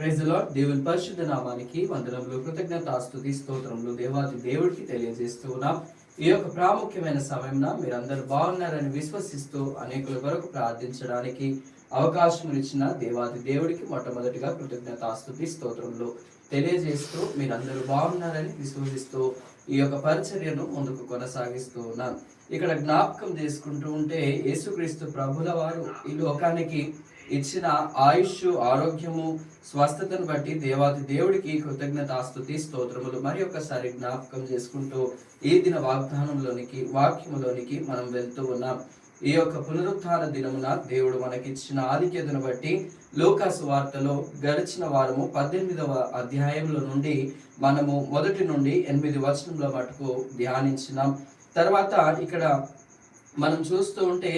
Praise the lord. దేవుని పరిశుద్ధ నామానికి వందనములు, కృతజ్ఞతాస్తుతి స్తోత్రములు దేవాది దేవుడికి తెలియజేస్తూ ఉన్నాం. ఈ యొక్క ప్రాముఖ్యమైన సమయంలో మీరందరూ బాగున్నారని విశ్వసిస్తూ అనేకుల వరకు ప్రార్థించడానికి అవకాశం ఇచ్చిన దేవాది దేవుడికి మొట్టమొదటిగా కృతజ్ఞతాస్తుతి స్తోత్రములు తెలియజేస్తూ మీరందరూ బాగున్నారని విశ్వసిస్తూ ఈ యొక్క పరిచర్యను ముందుకు కొనసాగిస్తూ ఉన్నాం. ఇక్కడ జ్ఞాపకం చేసుకుంటూ ఉంటే యేసుక్రీస్తు ప్రభుల వారు ఈ లోకానికి ఇచ్చిన ఆయుష్, ఆరోగ్యము, స్వస్థతను బట్టి దేవాది దేవుడికి కృతజ్ఞతాస్తుతి స్తోత్రములు మరి ఒకసారి జ్ఞాపకం చేసుకుంటూ ఈ దిన వాక్యములోనికి మనం వెళ్తూ ఉన్నాం. ఈ యొక్క పునరుత్థాన దినమున దేవుడు మనకిచ్చిన ఆధిక్యతను బట్టి లూకా సువార్తలో గడిచిన వారము 18వ అధ్యాయంలో నుండి మనము 1 నుండి 8 వచనంలో మటుకు ధ్యానించినాం. తర్వాత ఇక్కడ మనం చూస్తూ ఉంటే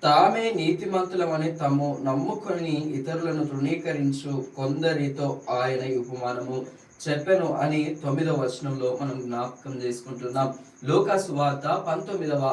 తామే నీతిమంతులమని తాము నమ్ముకొని ఇతరులను తృణీకరించు కొందరితో ఆయన ఈ ఉపమానము చెప్పెను అని 9వ వచనంలో మనం జ్ఞాపకం చేసుకుంటున్నాం. లూకా సువార్త 18వ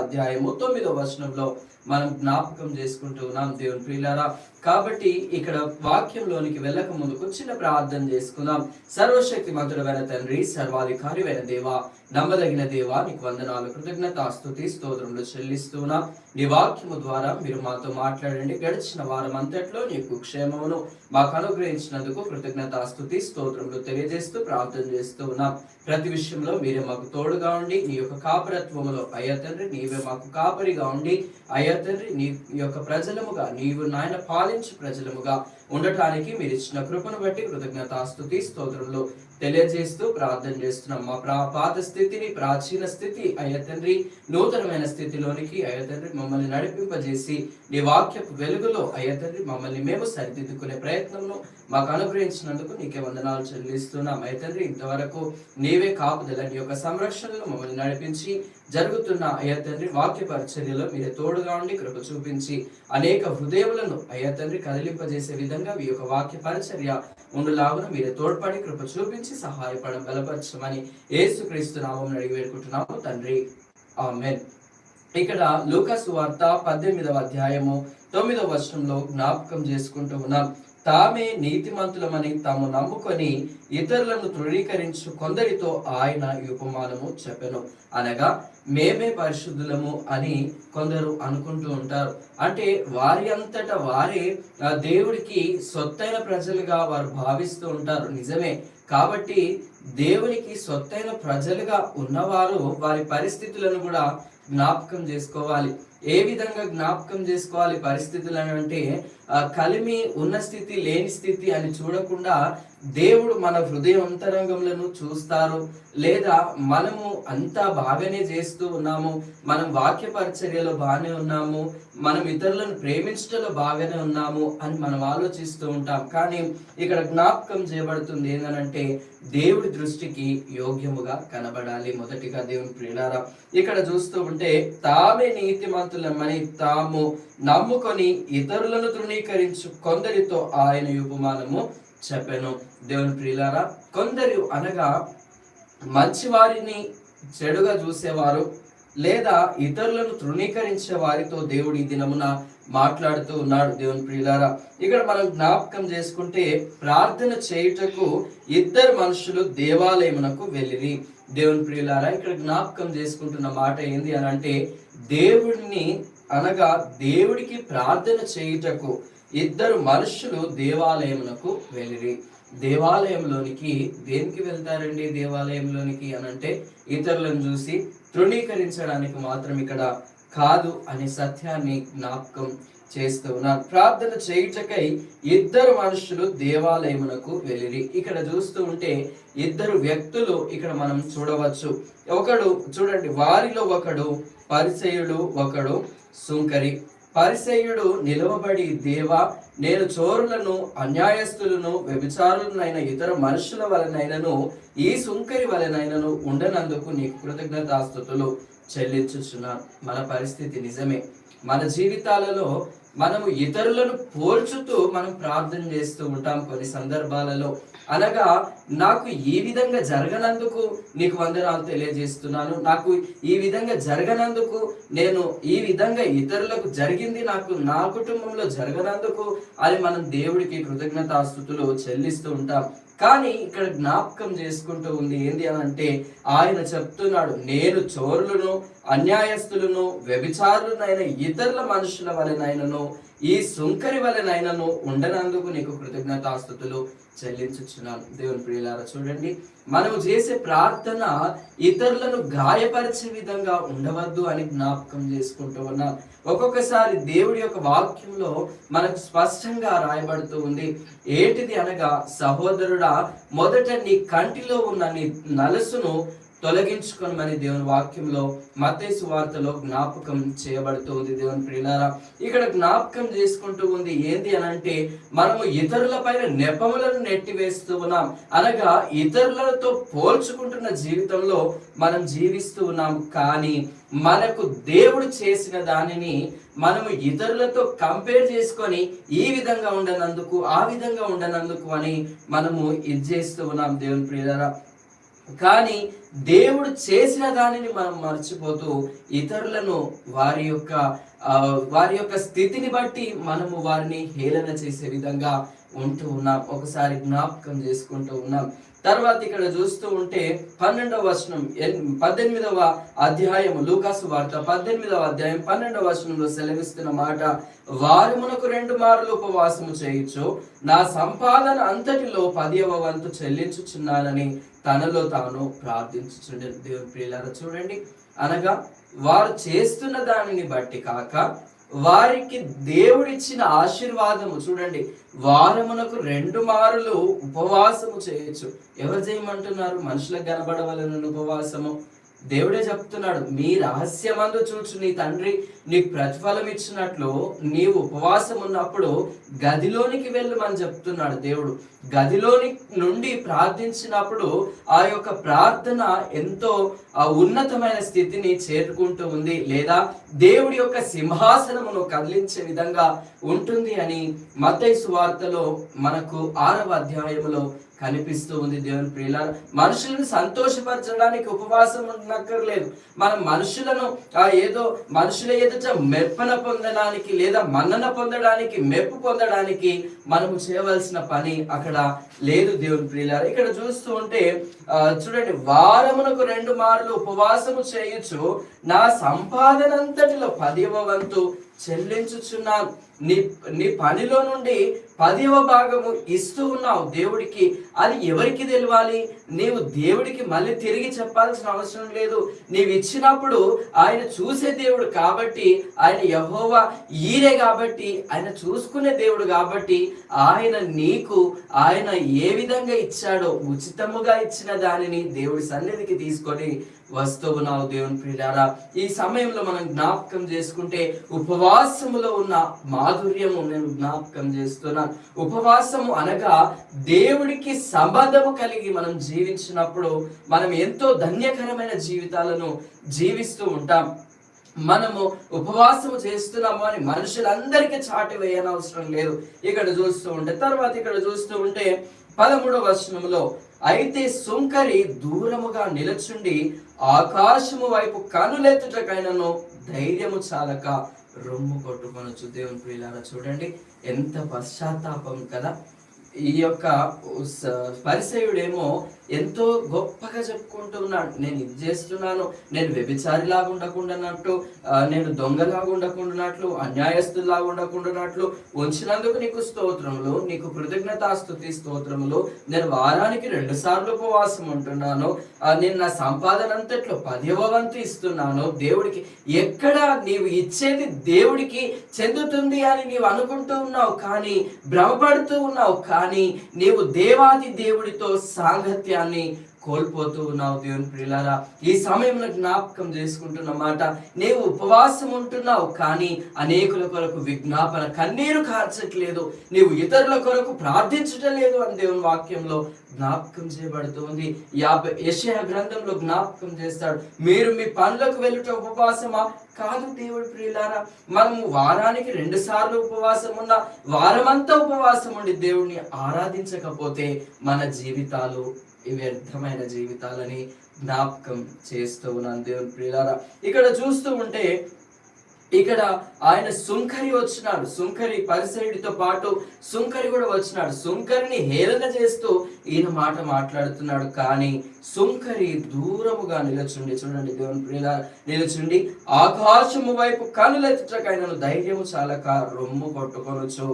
అధ్యాయము 9వ వచనంలో మనం జ్ఞాపకం చేసుకుంటూ ఉన్నాం. దేవుని ప్రియులారా, కాబట్టి ఇక్కడ వాక్యంలోనికి వెళ్ళక ముందుకు చిన్న ప్రార్థన చేసుకుందాం. సర్వశక్తి మంతుడైన తండ్రి, సర్వాధికారివైన దేవా, నమ్మదగిన దేవా, నీకు వందనాలు, కృతజ్ఞతాస్తుతి స్తోత్రములు చెల్లిస్తున్నా. నీ వాక్యము ద్వారా మీరు మాతో మాట్లాడండి. గడిచిన వారం అంతట్లో నీకు క్షేమమును మాకు అనుగ్రహించినందుకు కృతజ్ఞతాస్తుతి స్తోత్రములు తెలియజేస్తూ ప్రార్థన చేస్తూ ఉన్నాం. ప్రతి విషయంలో మీరే మాకు తోడుగా ఉండి నీ యొక్క కాపరత్వములో అయ్యా తండ్రి నీవే మాకు కాపరిగా ఉండి అయ్యా తండ్రి నీ యొక్క ప్రజలముగా నీవు నాయన పాలించు ప్రజలముగా ఉండటానికి మీరు ఇచ్చిన కృపను బట్టి కృతజ్ఞతాస్తుతి స్తోత్రంలో తెలియజేస్తూ ప్రార్థన చేస్తున్నాం. మా పాత స్థితిని, ప్రాచీన స్థితి అయ్యా తండ్రి నూతనమైన స్థితిలోనికి అయ్యా తండ్రి మమ్మల్ని నడిపింపజేసి నీ వాక్యపు వెలుగులో అయ్యా తండ్రి మమ్మల్ని మేము సరిదిద్దుకునే ప్రయత్నంలో మాకు అనుగ్రహించినందుకు నీకే వందనాలు చెల్లిస్తున్నాం. అయ్యా తండ్రి ఇంతవరకు నీవే కాపుదల నీ యొక్క సంరక్షణలో మమ్మల్ని నడిపించి జరుగుతున్న అయ్యా తండ్రి వాక్య పరిచర్యలో మీరే తోడుగా ఉండి కృప చూపించి అనేక హృదయములను అయ్యా తండ్రి కదిలింపజేసే విధంగా ఈ యొక్క వాక్య పరిచర్య ఉండులాగున మీరే తోడ్పడి కృప చూపించి సహాయపడం బలపరచమని యేసుక్రీస్తు నామమున అడిగి వేడుకుంటున్నాము తండ్రి, ఆమేన్. ఇక్కడ లూకా సువార్త 18వ అధ్యాయము 9వ వచనంలో జ్ఞాపకం చేసుకుంటూ ఉన్నాం. తామే నీతిమంతులమని తాము నమ్ముకొని ఇతరులను తృణీకరించు కొందరితో ఆయన ఈ ఉపమానము చెప్పెను. అనగా మేమే పరిశుద్ధులము అని కొందరు అనుకుంటూ ఉంటారు. అంటే వారి అంతటా వారే దేవుడికి సొత్తైన ప్రజలుగా వారు భావిస్తూ ఉంటారు. నిజమే. కాబట్టి దేవునికి సొత్తైన ప్రజలుగా ఉన్నవారు వారి పరిస్థితులను కూడా జ్ఞాపకం చేసుకోవాలి. ఏ విధంగా జ్ఞాపకం చేసుకోవాలి పరిస్థితులను అంటే కలిమి ఉన్న స్థితి లేని స్థితి అని చూడకుండా దేవుడు మన హృదయ అంతరంగములను చూస్తారు. లేదా మనము అంతా బాగానే చేస్తూ ఉన్నాము, మనం వాక్య పరిచర్యలో బాగానే ఉన్నాము, మనం ఇతరులను ప్రేమించడంలో బాగానే ఉన్నాము అని మనం ఆలోచిస్తూ ఉంటాం. కానీ ఇక్కడ జ్ఞాపకం చేయబడుతుంది ఏంటంటే దేవుడి దృష్టికి యోగ్యముగా కనబడాలి. మొదటిగా దేవుని ప్రియులారా, ఇక్కడ చూస్తూ ఉంటే తామే నీతిమంతులమని తాము నమ్ముకొని ఇతరులను తృణీకరించు కొందరితో ఆయన ఉపమానము చెప్పెను. దేవుని ప్రియులారా, కొందరు అనగా మంచి వారిని చెడుగా చూసేవారు లేదా ఇతరులను తృణీకరించే వారితో దేవుడు ఈ దినమున మాట్లాడుతూ ఉన్నాడు. దేవుని ప్రియులారా, ఇక్కడ మనం జ్ఞాపకం చేసుకుంటే ప్రార్థన చేయుటకు 2 మనుషులు దేవాలయమునకు వెళ్ళిరి. దేవుని ప్రియులారా, ఇక్కడ జ్ఞాపకం చేసుకుంటున్న మాట ఏంది అని అంటే దేవుడిని అనగా దేవుడికి ప్రార్థన చేయుటకు 2 మనుషులు దేవాలయమునకు వెళ్ళిరి. దేవాలయంలోనికి దేనికి వెళ్తారండి? దేవాలయంలోనికి అనంటే ఇతరులను చూసి తృణీకరించడానికి మాత్రం ఇక్కడ కాదు అనే సత్యాన్ని జ్ఞాపకం చేస్తూ ఉన్నారు. ప్రార్థన చేయుటకై 2 మనుషులు దేవాలయమునకు వెళ్ళిరి. ఇక్కడ చూస్తూ ఉంటే 2 వ్యక్తులు ఇక్కడ మనం చూడవచ్చు. ఒకడు చూడండి, వారిలో ఒకడు పరిసయ్యుడు, ఒకడు సుంకరి. పరిసయ్యుడు నిలవబడి, దేవా, నేను చోరులను, అన్యాయస్తులను, వ్యభిచారులనైన ఇతర మనుషుల వలనైనను ఈ సుంకరి వలనైనను ఉండనందుకు నీకు కృతజ్ఞతాస్తుతులు చెల్లించుచున్నాను. మన పరిస్థితి నిజమే. మన జీవితాలలో మనము ఇతరులను పోల్చుతూ మనం ప్రార్థన చేస్తూ ఉంటాం కొన్ని సందర్భాలలో. అనగా నాకు ఈ విధంగా జరగనందుకు నీకు వందనాలు తెలియజేస్తున్నాను, నాకు ఈ విధంగా జరగనందుకు, నేను ఈ విధంగా ఇతరులకు జరిగింది నాకు నా కుటుంబంలో జరగనందుకు అని మనం దేవుడికి కృతజ్ఞతాస్తుతులు చెల్లిస్తూ ఉంటాం. కానీ ఇక్కడ జ్ఞాపకం చేసుకుంటూ ఉంది ఏంది అని అంటే, ఆయన చెప్తున్నాడు, నేను చోరులను, అన్యాయస్తులను, వ్యభిచారులనైన ఇతరుల మనుషుల వలెనైనను, ఈ సుంకరి వలెనైనను ఉండనందుకు నీకు కృతజ్ఞతాస్తుతులు చెల్లించుచున్నాను. దేవుని ప్రియులారా చూడండి, మనము చేసే ప్రార్థన ఇతరులను గాయపరిచే విధంగా ఉండవద్దు అని జ్ఞాపకం చేసుకుంటూ ఉన్నాం. ఒక్కొక్కసారి దేవుడి యొక్క వాక్యంలో మనకు స్పష్టంగా రాయబడుతూ ఉంది. ఏంటిది అనగా, సహోదరుడా, మొదట నీ కంటిలో ఉన్న నీ నలుసును తొలగించుకొనమని దేవుని వాక్యంలో మత్తయి సువార్తలో జ్ఞాపకం చేయబడుతూ ఉంది. దేవుని ప్రియులారా, ఇక్కడ జ్ఞాపకం చేసుకుంటూ ఉంది ఏంది అనంటే, మనము ఇతరుల పైన నెపములను నెట్టివేస్తూ ఉన్నాం. అనగా ఇతరులతో పోల్చుకుంటున్న జీవితంలో మనం జీవిస్తూ ఉన్నాం. కానీ మనకు దేవుడు చేసిన దానిని మనము ఇతరులతో కంపేర్ చేసుకొని ఈ విధంగా ఉండనందుకు, ఆ విధంగా ఉండనందుకు అని మనము ఇది చేస్తూ ఉన్నాం. దేవుని ప్రియులారా, కానీ దేవుడు చేసిన దానిని మనం మర్చిపోతూ ఇతరులను వారి యొక్క స్థితిని బట్టి మనము వారిని హేళన చేసే విధంగా ఉంటూ ఉన్నాం. ఒకసారి జ్ఞాపకం చేసుకుంటూ ఉన్నాం. తర్వాత ఇక్కడ చూస్తూ ఉంటే 12వ వచనం, 18వ అధ్యాయము, లూకాసు వార్త 18వ అధ్యాయం 12వ వచనంలో సెలవిస్తున్న మాట, వారమునకు 2 మార్లు ఉపవాసము చేయొచ్చు, నా సంపాదన అంతటిలో 10వ వంతు చెల్లించుచున్నానని తనలో తాను ప్రార్థించుచుండే. దేవుని ప్రియులారా చూడండి, అనగా వారు చేస్తున్న దానిని బట్టి కాక వారికి దేవుడిచ్చిన ఆశీర్వాదము చూడండి, వారమునకు 2 మారులు ఉపవాసము చేయొచ్చు. ఎవరు చేయమంటున్నారు? మనుషులకు కనబడవలన ఉపవాసము. దేవుడే చెప్తున్నాడు, మీ రహస్యమందు చూచు నీ తండ్రి నీకు ప్రతిఫలం ఇచ్చినట్లు నీవు ఉపవాసం ఉన్నప్పుడు గదిలోనికి వెళ్ళమని చెప్తున్నాడు దేవుడు. గదిలోని నుండి ప్రార్థించినప్పుడు ఆ యొక్క ప్రార్థన ఎంతో ఉన్నతమైన స్థితిని చేరుకుంటూ ఉంది, లేదా దేవుడి యొక్క సింహాసనమును కదిలించే విధంగా ఉంటుంది అని మత్తయి సువార్తలో మనకు 6వ అధ్యాయములో కనిపిస్తూ ఉంది. దేవుని ప్రియులారా, మనుషులను సంతోషపరచడానికి ఉపవాసం ఉండక్కర్లేదు. మనం మనుషులను ఏదో మనుషుల ఎదుట మెప్పన పొందడానికి లేదా మన్నన పొందడానికి, మెప్పు పొందడానికి మనము చేయవలసిన పని అక్కడ లేదు. దేవుని ప్రియులారా, ఇక్కడ చూస్తూ ఉంటే చూడండి, వారమునకు 2 మార్లు ఉపవాసము చేయొచ్చు, నా సంపాదన అంతటిలో 10వ వంతు చెల్లించుచున్నాను. నీ పనిలో నుండి 10వ భాగము ఇస్తూ ఉన్నావు దేవుడికి. అది ఎవరికి తెలియాలి? నీవు దేవుడికి మళ్ళీ తిరిగి చెప్పాల్సిన అవసరం లేదు. నీవు ఇచ్చినప్పుడు ఆయన చూసే దేవుడు కాబట్టి, ఆయన యెహోవా ఈరే కాబట్టి, ఆయన చూసుకునే దేవుడు కాబట్టి, ఆయన నీకు ఆయన ఏ విధంగా ఇచ్చాడో ఉచితముగా ఇచ్చిన దానిని దేవుడి సన్నిధికి తీసుకొని వస్తూ ఉన్నావు. దేవుని ప్రియులారా, ఈ సమయంలో మనం జ్ఞాపకం చేసుకుంటే ఉపవాసములో ఉన్న మాధుర్యము నేను జ్ఞాపకం చేస్తున్నాను. ఉపవాసము అనగా దేవుడికి సంబంధము కలిగి మనం జీవించినప్పుడు మనం ఎంతో ధన్యకరమైన జీవితాలను జీవిస్తూ ఉంటాం. మనము ఉపవాసము చేస్తున్నాము అని మనుషులందరికీ చాటి వేయనవసరం లేదు. ఇక్కడ చూస్తూ ఉంటే తర్వాత ఇక్కడ చూస్తూ ఉంటే 13వ వచనములో, అయితే సుంకరి దూరముగా నిలచుండి ఆకాశము వైపు కనులెత్తుటకైనను ధైర్యము చాలక రొమ్ము కొట్టుకొనొచ్చు. దేవుని ప్రియులారా చూడండి, ఎంత పశ్చాత్తాపం కదా. ఈ యొక్క పరిసయుడేమో ఎంతో గొప్పగా చెప్పుకుంటూ ఉన్నాడు, నేను ఇది చేస్తున్నాను, నేను వ్యభిచారిలాగా ఉండకుండానట్లు, నేను దొంగలాగా ఉండకుండానట్లు, అన్యాయస్తులాగా ఉండకుండానట్లు ఉంచినందుకు నీకు స్తోత్రములు, నీకు కృతజ్ఞతాస్తుతి స్తోత్రములు, నేను వారానికి 2 సార్లు ఉపవాసం ఉంటున్నాను, నేను నా సంపాదన అంతట్లో 10వ వంతు ఇస్తున్నాను దేవుడికి. ఎక్కడ నీవు ఇచ్చేది దేవుడికి చెందుతుంది అని నీవు అనుకుంటూ ఉన్నావు, కానీ భ్రమపడుతూ ఉన్నావు, కానీ నీవు దేవాది దేవుడితో సాంగత్యాన్ని కోల్పోతూ ఉన్నావు దేవుని ప్రియులారా. ఈ సమయంలో జ్ఞాపకం చేసుకుంటున్న మాట, నీవు ఉపవాసం ఉంటున్నావు కానీ అనేకుల కొరకు విజ్ఞాపన కన్నీరు కార్చట్లేదు, నీవు ఇతరుల కొరకు ప్రార్థించటం లేదు అని దేవుని వాక్యంలో జ్ఞాపకం చేయబడుతుంది. యెషయా గ్రంథంలో జ్ఞాపకం చేస్తాడు, మీరు మీ పనులకు వెళ్ళుట ఉపవాసమా? కాదు దేవుడి ప్రియులారా. మనము వారానికి 2 సార్లు ఉపవాసం ఉన్నా, వారమంతా ఉపవాసం ఉండి దేవుడిని ఆరాధించకపోతే మన జీవితాలు వ్యర్థమైన జీవితాలని జ్ఞాపకం చేస్తూ ఉన్నాను దేవుని ప్రియులారా. ఇక్కడ చూస్తూ ఉంటే ఇక్కడ ఆయన సుంకరి వచ్చినాడు, సుంకరి పరిసయుడితో పాటు సుంకరి కూడా వచ్చినాడు. సుంకరిని హేళన చేస్తూ ఈయన మాట మాట్లాడుతున్నాడు. కానీ సుంకరి దూరముగా నిలుచుండి, చూడండి దేవుని ప్రియులారా, నిలుచుండి ఆకాశము వైపు కనులెత్తుటకైనను ధైర్యము చాలక రొమ్ము కొట్టుకొనొచ్చు,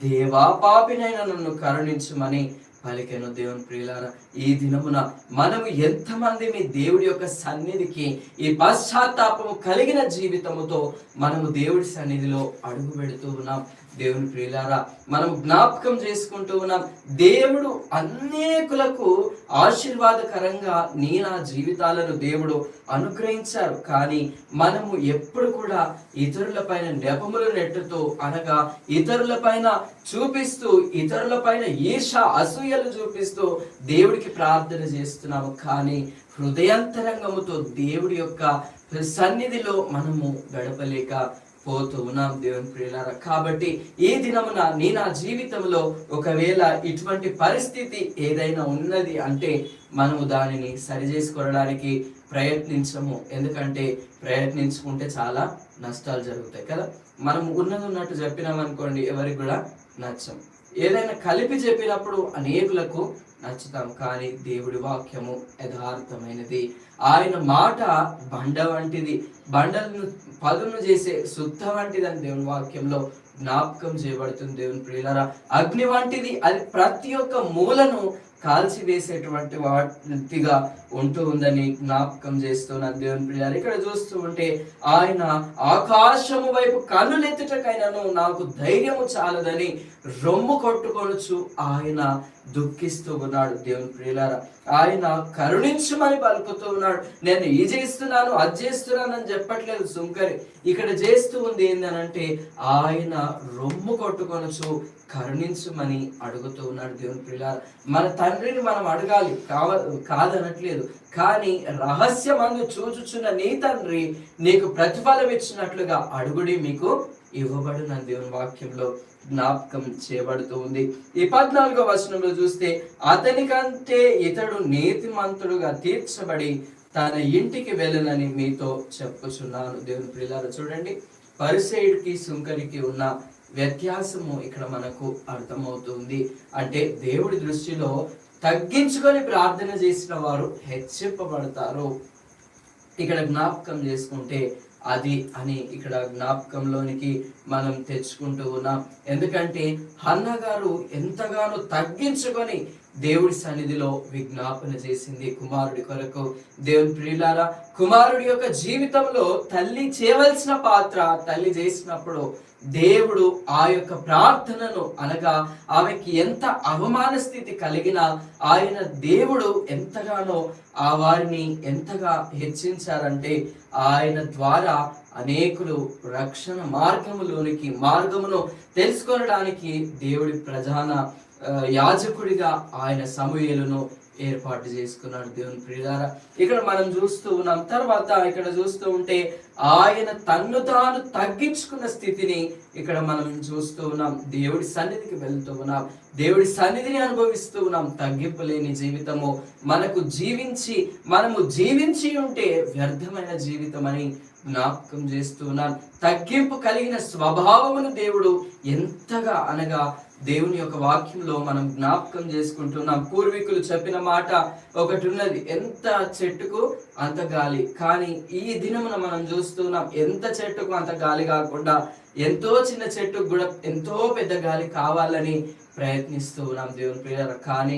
దేవా పాపినైనా నన్ను కరుణించుమని పలికెను. దేవుని ప్రియులారా, ఈ దినమున మనము ఎంతమంది మీ దేవుడి యొక్క సన్నిధికి ఈ పశ్చాత్తాపము కలిగిన జీవితముతో మనము దేవుడి సన్నిధిలో అడుగు పెడుతూ ఉన్నాం. దేవుని ప్రియులారా, మనం జ్ఞాపకం చేసుకుంటూ ఉన్నాం, దేవుడు అనేకులకు ఆశీర్వాదకరంగా నా జీవితాలను దేవుడు అనుగ్రహించారు. కానీ మనము ఎప్పుడు కూడా ఇతరుల పైన నెపములు నెట్టుతూ, అనగా ఇతరుల పైన చూపిస్తూ, ఇతరుల పైన ఈర్ష అసూయలు చూపిస్తూ దేవుడికి ప్రార్థన చేస్తున్నాము. కానీ హృదయాంతరంగముతో దేవుడి యొక్క సన్నిధిలో మనము గడపలేక పోతూ ఉన్నాం దేవుని ప్రియులారా. కాబట్టి ఈ దినమున నా జీవితంలో ఒకవేళ ఇటువంటి పరిస్థితి ఏదైనా ఉన్నది అంటే మనము దానిని సరి చేసుకోవడానికి ప్రయత్నించము. ఎందుకంటే ప్రయత్నించుకుంటే చాలా నష్టాలు జరుగుతాయి కదా. మనం ఉన్నట్టు చెప్పినామనుకోండి, ఎవరికి కూడా నచ్చం. ఏదైనా కలిపి చెప్పినప్పుడు అనేకులకు నచ్చుతాం. కానీ దేవుడి వాక్యము యథార్థమైనది, ఆయన మాట బండ వంటిది, బండలను పదును చేసే శుద్ధ వంటిది అని దేవుని వాక్యంలో జ్ఞాపకం చేయబడుతుంది. దేవుని ప్రియులారా, అగ్ని వంటిది, అది ప్రతి ఒక్క మూలను కాల్చివేసేటువంటి వాటిగా ఉంటూ ఉందని జ్ఞాపకం చేస్తున్నాను దేవుని ప్రియులారా. ఇక్కడ చూస్తూ ఉంటే ఆయన ఆకాశము వైపు కన్నులెత్తుటకైనను నాకు ధైర్యము చాలదని రొమ్ము కొట్టుకొనుచు ఆయన దుఃఖిస్తూ ఉన్నాడు. దేవుని ప్రియులారా, ఆయన కరుణించమని పలుకుతూ ఉన్నాడు. నేను ఈ చేస్తున్నాను, అది చేస్తున్నాను అని చెప్పట్లేదు సుంకరి. ఇక్కడ చేస్తూ ఉంది ఏంటనంటే ఆయన రొమ్ము కొట్టుకొనుచు కరుణించమని అడుగుతూ ఉన్నాడు. దేవుని ప్రియులారా, మన తండ్రిని మనం అడగాలి, కాదనట్లేదు. కానీ రహస్యమందు చూచుచున్న నీ తండ్రి నీకు ప్రతిఫలం ఇచ్చినట్లుగా అడుగుడి మీకు ఇవ్వబడున దేవుని వాక్యంలో జ్ఞాపకం చేయబడుతూ ఉంది. ఈ 14వ వచనంలో చూస్తే, అతని కంటే ఇతడు నీతిమంతుడుగా తీర్చబడి తన ఇంటికి వెళ్ళనని మీతో చెప్పుచున్నాను. దేవుని ప్రియులారా, చూడండి, పరిసయ్యుడికి సుంకరికి ఉన్న వ్యత్యాసము ఇక్కడ మనకు అర్థమవుతుంది. అంటే దేవుడి దృష్టిలో తగ్గించుకొని ప్రార్థన చేసిన వారు హెచ్చింపబడతారు. ఇక్కడ జ్ఞాపకం చేసుకుంటే అది అని ఇక్కడ జ్ఞాపకంలోనికి మనం తెచ్చుకుంటూ ఉన్నాం. ఎందుకంటే హన్న గారు ఎంతగానో తగ్గించుకొని దేవుడి సన్నిధిలో విజ్ఞాపన చేసింది కుమారుడి కొరకు. దేవుని ప్రియులారా, కుమారుడి యొక్క జీవితంలో తల్లి చేయవలసిన పాత్ర తల్లి చేసినప్పుడు దేవుడు ఆ యొక్క ప్రార్థనను, అనగా ఆమెకి ఎంత అవమాన స్థితి కలిగినా ఆయన దేవుడు ఎంతగానో ఆ వారిని ఎంతగా హెచ్చించారంటే ఆయన ద్వారా అనేకులు రక్షణ మార్గమును తెలుసుకోవడానికి దేవుడి ప్రధాన యాజకుడిగా ఆయన సమూయేలును ఏర్పాటు చేసుకున్నాడు. దేవుని ప్రియులారా, ఇక్కడ మనం చూస్తూ ఉన్నాం. తర్వాత ఇక్కడ చూస్తూ ఉంటే ఆయన తన్ను తాను తగ్గించుకున్న స్థితిని ఇక్కడ మనం చూస్తూ ఉన్నాం. దేవుడి సన్నిధికి వెళ్తూ ఉన్నాం, దేవుడి సన్నిధిని అనుభవిస్తూ ఉన్నాం. తగ్గింపు లేని జీవితము మనము జీవించి ఉంటే వ్యర్థమైన జీవితం అని జ్ఞాపకం చేస్తూ ఉన్నాను. తగ్గింపు కలిగిన స్వభావమును దేవుడు ఎంతగా, అనగా దేవుని యొక్క వాక్యంలో మనం జ్ఞాపకం చేసుకుంటున్నాం. పూర్వీకులు చెప్పిన మాట ఒకటి ఉన్నది, ఎంత చెట్టుకు అంత గాలి. కానీ ఈ దినమున మనం చూస్తున్నాం, ఎంత చెట్టుకు అంత గాలి కాకుండా ఎంతో చిన్న చెట్టుకు కూడా ఎంతో పెద్ద గాలి కావాలని ప్రయత్నిస్తూ ఉన్నాం దేవుని ప్రియులారా. కానీ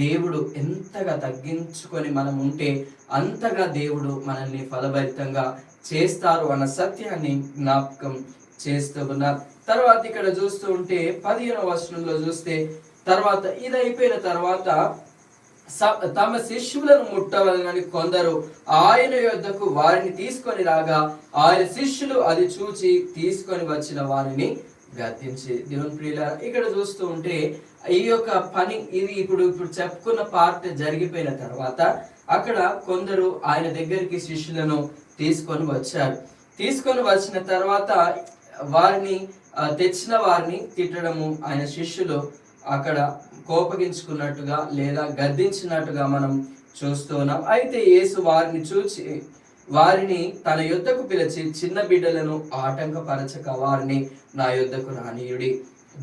దేవుడు ఎంతగా తగ్గించుకొని మనం ఉంటే అంతగా దేవుడు మనల్ని ఫలభరితంగా చేస్తారు అన్న సత్యాన్ని జ్ఞాపకం చేస్తూ ఉన్నారు. తర్వాత ఇక్కడ చూస్తూ ఉంటే 15వ వచనంలో చూస్తే, తర్వాత ఇది అయిపోయిన తర్వాత తమ శిష్యులను ముట్టవలనని కొందరు ఆయన యొద్దకు వారిని తీసుకొని రాగా ఆయన శిష్యులు అది చూచి తీసుకొని వచ్చిన వారిని గద్దించి. దేవుని ప్రియులారా, ఇక్కడ చూస్తూ ఉంటే ఈ యొక్క పని ఇది ఇప్పుడు చెప్పుకున్న పార్ట్ జరిగిపోయిన తర్వాత అక్కడ కొందరు ఆయన దగ్గరికి శిష్యులను తీసుకొని వచ్చారు. తీసుకొని వచ్చిన తర్వాత వారిని తెచ్చిన వారిని తిట్టడము ఆయన శిష్యులు అక్కడ కోపగించుకున్నట్టుగా లేదా గద్దించినట్టుగా మనం చూస్తూ ఉన్నాం. అయితే యేసు వారిని చూచి వారిని తన యొద్దకు పిలిచి, చిన్న బిడ్డలను ఆటంకపరచక వారిని నా యొద్దకు రానీయుడి,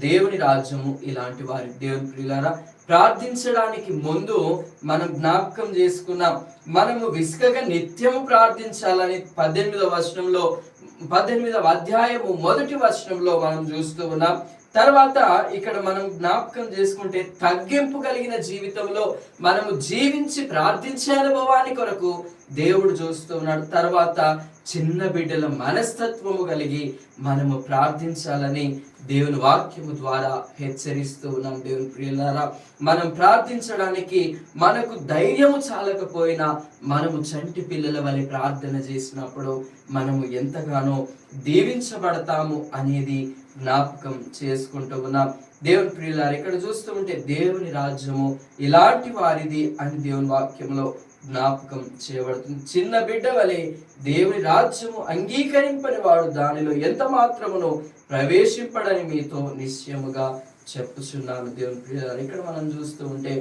దేవుని రాజ్యము ఇలాంటి వారి. దేవుని ప్రియులారా, ప్రార్థించడానికి ముందు మనం జ్ఞాపకం చేసుకున్నాం, మనము విసుకగా నిత్యము ప్రార్థించాలని 18వ అధ్యాయము 1వ వచనంలో మనం చూస్తూ ఉన్నాం. తర్వాత ఇక్కడ మనం జ్ఞాపకం చేసుకుంటే తగ్గింపు కలిగిన జీవితంలో మనము జీవించి ప్రార్థించే అనుభవాన్ని కొరకు దేవుడు చూస్తూ ఉన్నాడు. తర్వాత చిన్న బిడ్డల మనస్తత్వము కలిగి మనము ప్రార్థించాలని దేవుని వాక్యము ద్వారా హెచ్చరిస్తూ ఉన్నాం. దేవుని ప్రియులారా, మనం ప్రార్థించడానికి మనకు ధైర్యము చాలకపోయినా మనము చంటి పిల్లల వలె ప్రార్థన చేసినప్పుడు మనము ఎంతగానో దీవించబడతాము అనేది జ్ఞాపకం చేసుకుంటూ ఉన్నాం. దేవుని ప్రియులారా, ఇక్కడ చూస్తూ ఉంటే దేవుని రాజ్యము ఇలాంటి వారిది అని దేవుని వాక్యంలో జ్ఞాపకం చేయబడుతుంది. చిన్న బిడ్డ వలె దేవుని రాజ్యము అంగీకరింపని వాడు దానిలో ఎంత మాత్రమును ప్రవేశింపడని మీతో నిశ్చయముగా చెప్పుచున్నాను. దేవుని ప్రియులారా, ఇక్కడ మనం చూస్తూ ఉంటే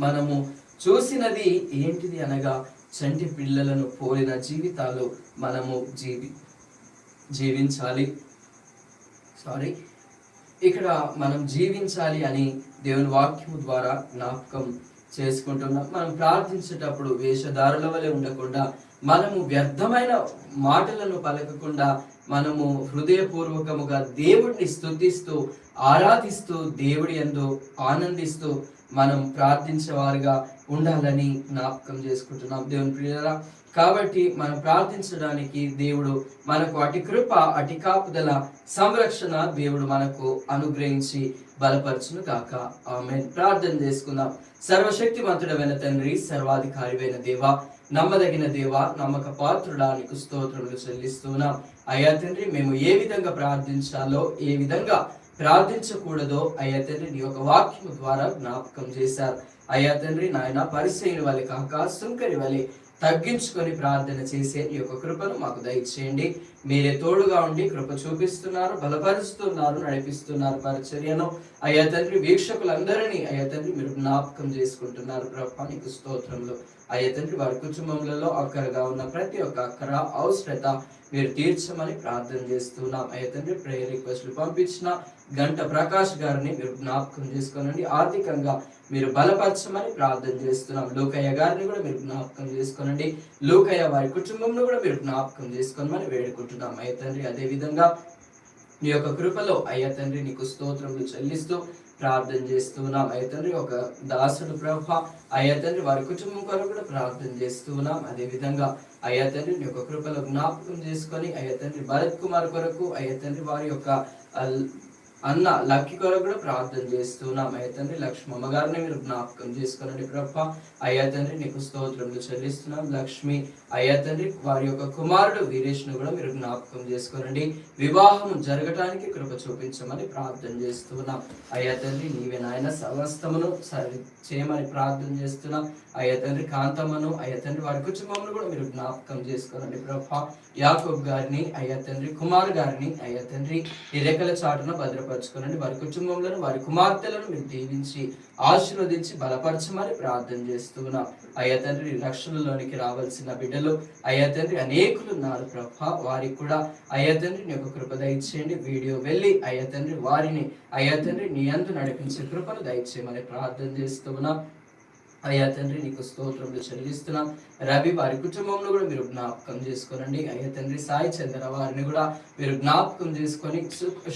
మనము చూసినది ఏంటిది అనగా చంటి పిల్లలను పోలిన జీవితాలు మనము జీవించాలి. ఇక్కడ మనం జీవించాలి అని దేవుని వాక్యము ద్వారా జ్ఞాపకం చేసుకుంటున్నాం. మనం ప్రార్థించేటప్పుడు వేషధారుల వలె ఉండకుండా, మనము వ్యర్థమైన మాటలను పలకకుండా, మనము హృదయపూర్వకముగా దేవుడిని స్తుతిస్తూ ఆరాధిస్తూ దేవుడి యందు ఆనందిస్తూ మనం ప్రార్థించేవారుగా ఉండాలని జ్ఞాపకం చేసుకుంటున్నాం. దేవుని ప్రియులారా, కాబట్టి మనం ప్రార్థించడానికి దేవుడు మనకు అటి కృప, అటి కాపుదల, సంరక్షణ దేవుడు మనకు అనుగ్రహించి బలపరచును కాక. ఆమేన్. ప్రార్థన చేసుకుందాం. సర్వశక్తిమంతుడైన తండ్రి, సర్వాధికారివైన దేవ, నమ్మదగిన దేవ, నమ్మక పాత్రుడా, నీకు స్తోత్రములు చెల్లిస్తున్నాం. అయ్యా తండ్రి, మేము ఏ విధంగా ప్రార్థించాలో, ఏ విధంగా ప్రార్థించకూడదో అయ్యా తండ్రి నీ యొక్క వాక్యము ద్వారా జ్ఞాపకం చేశారు. అయ్యా తండ్రి, నాయన పరిసయ్యుని వలె కాక సుంకరి వలె తగ్గించుకొని ప్రార్థన చేసే ఈ యొక్క కృపను మాకు దయచేయండి. మీరే తోడుగా ఉండి కృప చూపిస్తున్నారు, బలపరుస్తున్నారు, నడిపిస్తున్నారు పరిచర్యను. అయ్యా తండ్రి, వీక్షకులందరినీ అయ్యా తండ్రి మీరు జ్ఞాపకం చేసుకుంటున్నారు. ప్రభా నీకు స్తోత్రములు. అయ్యా తండ్రి, వారి కుటుంబంలో అక్కరగా ఉన్న ప్రతి ఒక్క అక్కర అవసరత మీరు తీర్చమని ప్రార్థన చేస్తున్నాం. అయ్యా తండ్రి, ప్రేయర్ రిక్వెస్ట్లు పంపించిన గంట ప్రకాష్ గారిని మీరు జ్ఞాపకం చేసుకోనండి, ఆర్థికంగా మీరు బలపరచమని ప్రార్థన చేస్తున్నాం. లూకయ్య గారిని కూడా మీరు జ్ఞాపకం చేసుకోనండి, లూకయ్య వారి కుటుంబంలో కూడా మీరు జ్ఞాపకం చేసుకోమని వేడుకుంటున్నాం. అయ్యా తండ్రి, అదే విధంగా నీ యొక్క కృపలో అయ్యా తండ్రి నీకు స్తోత్రములు చెల్లిస్తూ ప్రార్థన చేస్తున్నాం. అయ్యా తండ్రి, ఒక దాసుడు ప్రభా అయ్యా తండ్రి వారి కుటుంబం కొరకు కూడా ప్రార్థన చేస్తున్నాం. అదే విధంగా అయ్యా తండ్రి నీ యొక్క కృపలో జ్ఞాపకం చేసుకొని అయ్యా తండ్రి భరత్ కుమార్ కొరకు అయ్యా తండ్రి వారి యొక్క అన్న లక్కీ కొరకు కూడా ప్రార్థన చేస్తున్నాం. అయ్యా తండ్రి, లక్ష్మమ్మ గారిని మీరు జ్ఞాపకం చేసుకోనండి ప్రభా. అయ్యా తండ్రి నీకు స్తోత్రములు చెల్లిస్తున్నాం. లక్ష్మి అయ్యా తండ్రి వారి యొక్క కుమారుడు వీరేష్ ను కూడా మీరు జ్ఞాపకం చేసుకోనండి, వివాహం జరగటానికి కృప చూపించమని ప్రార్థన చేస్తున్నాం. అయ్యా తండ్రి, నీవే నాయన సమస్తమును సరి చేయమని ప్రార్థన చేస్తున్నాం. అయ్యా తండ్రి, కాంతమ్మను అయ్యా తండ్రి వారి కుటుంబమును కూడా మీరు జ్ఞాపకం చేసుకోనండి ప్రభా. యాకోబ్ గారిని అయ్యా తండ్రి, కుమార్ గారిని అయ్యా తండ్రి ఈ రెక్కల చాటున భద్రపరచుకోనండి, వారి కుటుంబంలో వారి కుమార్తెలను మీరు దీవించి ఆశీర్వదించి బలపరచమని ప్రార్థన చేస్తున్నాం. అయ్యా తండ్రి, రక్షణలోనికి రావాల్సిన బిడ్డలు అయ్యా తండ్రి అనేకులు ఉన్నారు ప్రభా, వారికి కూడా అయ్యా తండ్రి నీ యొక్క కృప దయచేయండి. వీడియో వెళ్ళి అయ్యా తండ్రి వారిని అయ్యా తండ్రి నీ యందు నడిపించే కృపను దయచేయమని ప్రార్థన చేస్తున్నాం. అయ్యా తండ్రి నీకు స్తోత్రములు చెల్లిస్తున్నాం. రవి వారి కుటుంబంలో కూడా మీరు జ్ఞాపకం చేసుకోనండి. అయ్యా తండ్రి, సాయి చంద్ర వారిని కూడా మీరు జ్ఞాపకం చేసుకొని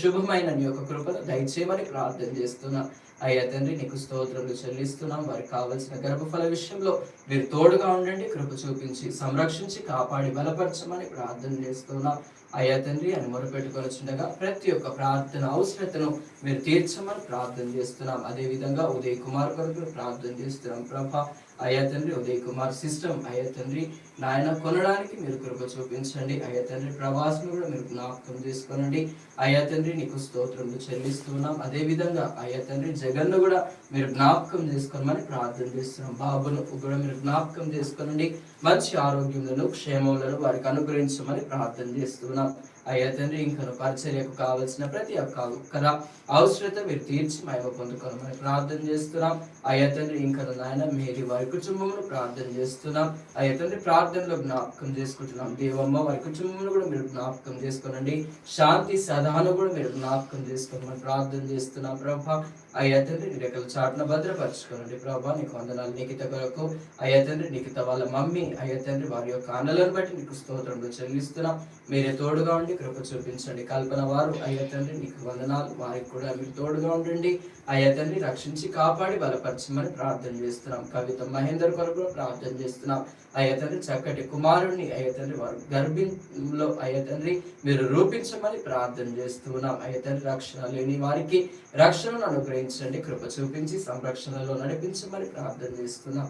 శుభమైన నీ యొక్క కృపను దయచేయమని ప్రార్థన చేస్తున్నాం. అయ్యా తండ్రి నీకు స్తోత్రములు చెల్లిస్తున్నాం. వారికి కావలసిన గర్భఫల విషయంలో మీరు తోడుగా ఉండండి, కృప చూపించి సంరక్షించి కాపాడి బలపరచమని ప్రార్థన చేస్తున్నాం. అయ్యా తండ్రి అని మొరపెట్టుకొనిచుండగా ప్రతి ఒక్క ప్రార్థన అవసరతను మీరు తీర్చమని ప్రార్థన చేస్తున్నాం. అదే విధంగా ఉదయ్ కుమార్ కొరకు ప్రార్థన చేస్తున్నాం ప్రభా. అయ్యా తండ్రి ఉదయ్ కుమార్ సిస్టమ్ అయ్యా తండ్రి నాయన కొనడానికి మీరు కృప చూపించండి. అయ్యా తండ్రి ప్రభాస్ను కూడా మీరు జ్ఞాపకం చేసుకోనండి. అయ్యా తండ్రి నీకు స్తోత్రములు చెల్లిస్తున్నాం. అదే విధంగా అయ్యా తండ్రి జగన్ను కూడా మీరు జ్ఞాపకం చేసుకోమని ప్రార్థన చేస్తున్నాం. బాబును కూడా మీరు జ్ఞాపకం చేసుకోనండి. మంచి ఆరోగ్యములను క్షేమములను వారికి అనుగ్రహించమని ప్రార్థన చేస్తున్నాం. అయ్యా తండ్రి ఇంకా పరిచర్యకు కావలసిన ప్రతి ఒక్క అవసరత మీరు తీర్చి మహిమ పొందుకోమని ప్రార్థన చేస్తున్నాం. అయ్యా తండ్రి ఇంకా నాయన మీరు వారి కుటుంబంలో ప్రార్థన చేస్తున్నాం. అయ్యా తండ్రి ప్రార్థనలో జ్ఞాపకం చేసుకుంటున్నాం. దేవమ్మ వారి కుటుంబంలో కూడా మీరు జ్ఞాపకం చేసుకోనండి. శాంతి సదాను కూడా మీరు జ్ఞాపకం చేసుకోమని ప్రార్థన చేస్తున్నాం ప్రభా. అయ్యా తండ్రి నీ రెక్కల చాటున భద్రపరచుకోనండి ప్రభా. నీకు వందనాలు. నిఖిత కొరకు అయ్యా తండ్రి నిఖిత వాళ్ళ మమ్మీ అయ్యా తండ్రి వారి యొక్క అన్నలను బట్టి నీకు స్తోత్రంలో చెల్లిస్తున్నాం. మీరే తోడుగా ఉండి కృప చూపించండి. కల్పన వారు అయ్యా తండ్రి నీకు వందనాలు. వారికి కూడా మీరు తోడుగా ఉండండి. అయ్యా తండ్రి రక్షించి కాపాడి బలపరచమని ప్రార్థన చేస్తున్నాం. కవిత మహేందర్ కొరకు ప్రార్థన చేస్తున్నాం. అయ్యా తండ్రి చక్కటి కుమారుణ్ణి అయ్యా తండ్రి వారు గర్భిణిలో అయ్యా తండ్రి మీరు రూపించమని ప్రార్థన చేస్తున్నాం. అయ్యా తండ్రి రక్షణ లేని వారికి రక్షణను అనుగ్రహించండి. కృప చూపించి సంరక్షణలో నడిపించమని ప్రార్థన చేస్తున్నాం.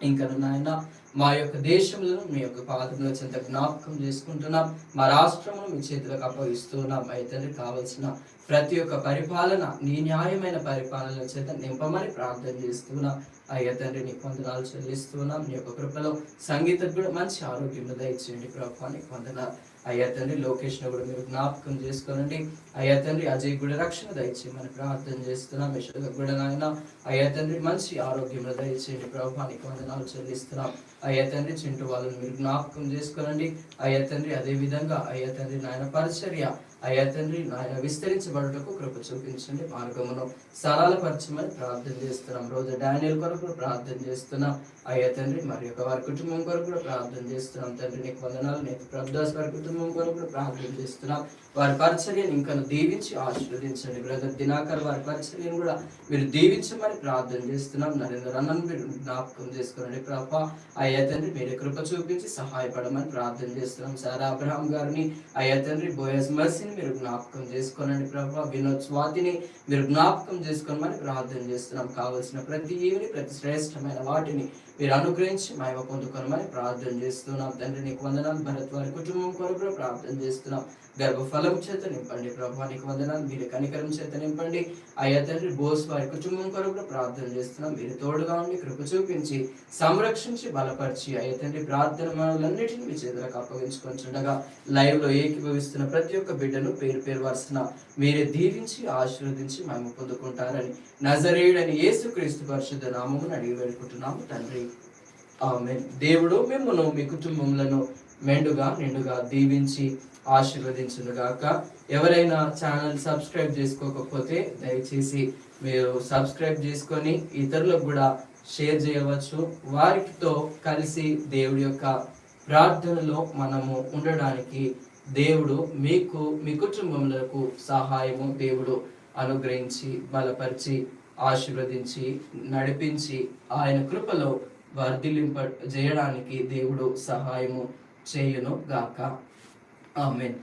ఇంకా నాయన మా యొక్క దేశంలో మీ యొక్క పాదముల చెంత జ్ఞాపకం చేసుకుంటున్నాం. మా రాష్ట్రంలో మీ చేతులకు అప్పగిస్తున్నాం. అయితే కావలసిన ప్రతి ఒక్క పరిపాలన నీ న్యాయమైన పరిపాలన చేత నింపమని ప్రార్థన చేస్తున్నాం. అయ్యా తండ్రి నీకు వందనాలు చెల్లిస్తున్నాం. నీ యొక్క కృపలో సంగీతం కూడా మంచి ఆరోగ్యం దయచేయండి ప్రభా. నీకు వందనాలు. అయ్యా తండ్రి లోకేష్ ను కూడా మీరు జ్ఞాపకం చేసుకోనండి. అయ్యా తండ్రి అజయ్ కూడా రక్షణ దయచేయమని ప్రార్థన చేస్తున్నాం. యశోద కూడా నాయన అయ్యా తండ్రి మంచి ఆరోగ్యం దయచేయండి ప్రభా. నీకు వందనాలు చెల్లిస్తున్నాం. అయ్యా తండ్రి చింటూ వాళ్ళని మీరు జ్ఞాపకం చేసుకోనండి. అయ్యా తండ్రి అదే విధంగా అయ్యా తండ్రి నాయన పరిచర్య అయ్యా తండ్రి నాయన విస్తరించబడుటకు కృప చూపించండి. మార్గమును సరళపరచమని ప్రార్థన చేస్తున్నాం. రోజు డానియల్ కొరకు ప్రార్థన చేస్తున్నాం. అయ్యా తండ్రి మరి యొక్క వారి కుటుంబం కొరకు కూడా ప్రార్థన చేస్తున్నాం. తండ్రి నీకు వందనాలు. నీకు ప్రభుదాస్ వారి కుటుంబం కొరకు కూడా ప్రార్థన చేస్తున్నాం. వారి పరిచర్యను ఇంకా దీవించి ఆశీర్వదించండి. బ్రదర్ దినాకర్ వారి పరిచర్యను కూడా మీరు దీవించమని ప్రార్థన చేస్తున్నాం. నరేంద్ర అన్నను మీరు జ్ఞాపకం చేసుకోనండి ప్రభా. అయ్యా తండ్రి మీరే కృప చూపించి సహాయపడమని ప్రార్థన చేస్తున్నాం. సారా అబ్రహాం గారిని అయ్యా తండ్రి బోయస్ మర్సీని మీరు జ్ఞాపకం చేసుకోనండి ప్రభా. వినోద్ స్వాతిని మీరు జ్ఞాపకం చేసుకోమని ప్రార్థన చేస్తున్నాం. కావలసిన ప్రతి ఈవిని ప్రతి శ్రేష్టమైన వాటిని మీరు అనుగ్రహించి మహిమ పొందుకోనమని ప్రార్థన చేస్తున్నాం. తండ్రి నీకు వందనాలు. భరత్ వారి కుటుంబం కొరకు ప్రార్థన చేస్తున్నాం. గర్భఫలం చేత నింపండి ప్రభా. నీకు వందనాలు. మీరు కనికరం చేత నింపండి. అయ్యా తండ్రి బోస్ వారి కుటుంబం కొరకు ప్రార్థన చేస్తున్నాం. మీరు తోడుగా ఉండి కృప చూపించి సంరక్షించి బలపరిచి అయ్యా తండ్రి ప్రార్థన మనలన్నిటిని మీ చేతులకు అప్పగించుకొంచుండగా లైవ్ లో ఏకీభవిస్తున్న ప్రతి ఒక్క బిడ్డను పేరు పేరు వరుసన మీరే దీవించి ఆశీర్వదించి మేము పొందుకుంటారని నజరేయుడని యేసుక్రీస్తు పరిశుద్ధ నామమును అడిగి వేడుకుంటున్నాము తండ్రి. ఆమేన్. దేవుడు మిమ్మును మీ కుటుంబములను మెండుగా నిండుగా దీవించి ఆశీర్వదించునుగాక. ఎవరైనా ఛానల్ సబ్స్క్రైబ్ చేసుకోకపోతే దయచేసి మీరు సబ్స్క్రైబ్ చేసుకొని ఇతరులకు కూడా షేర్ చేయవచ్చు. వారితో కలిసి దేవుడి యొక్క ప్రార్థనలో మనము ఉండడానికి దేవుడు మీకు మీ కుటుంబములకు సహాయము దేవుడు అనుగ్రహించి బలపరిచి ఆశీర్వదించి నడిపించి ఆయన కృపలో వర్ధిల్లింప చేయడానికి దేవుడు సహాయము చేయును గాక. ఆమేన్.